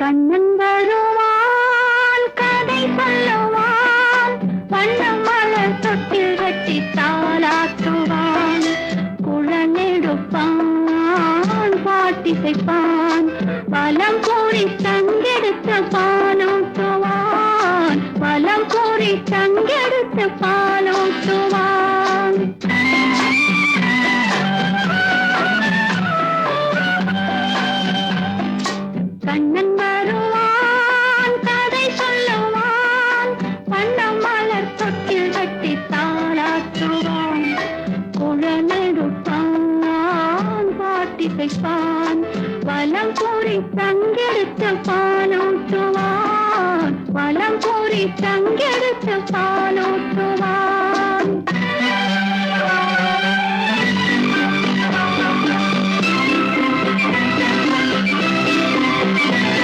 கண்ணன் வருவான் கதை சொல்லுவான் வண்ணம் மலர் தொட்டில் கட்டி தாளாட்டுவான் குழலெடுப்பான் பாட்டிசைப்பான் பலம் கூறி தங்கெடுத்து பாலூட்டுவான் பலம் கூறி தங்கெடுத்து பாலூட்டுவான் கண்ணன் வருவான் கதை சொல்லுவான் வண்ணம் மலர் தொட்டில் கட்டி தாளாட்டுவான் குழலெடுப்பான் பாட்டிசைப்பான் வலம் கூறி தங்கெடுத்து பாலூட்டுவான் வலம் கூறி தங்கெடுத்து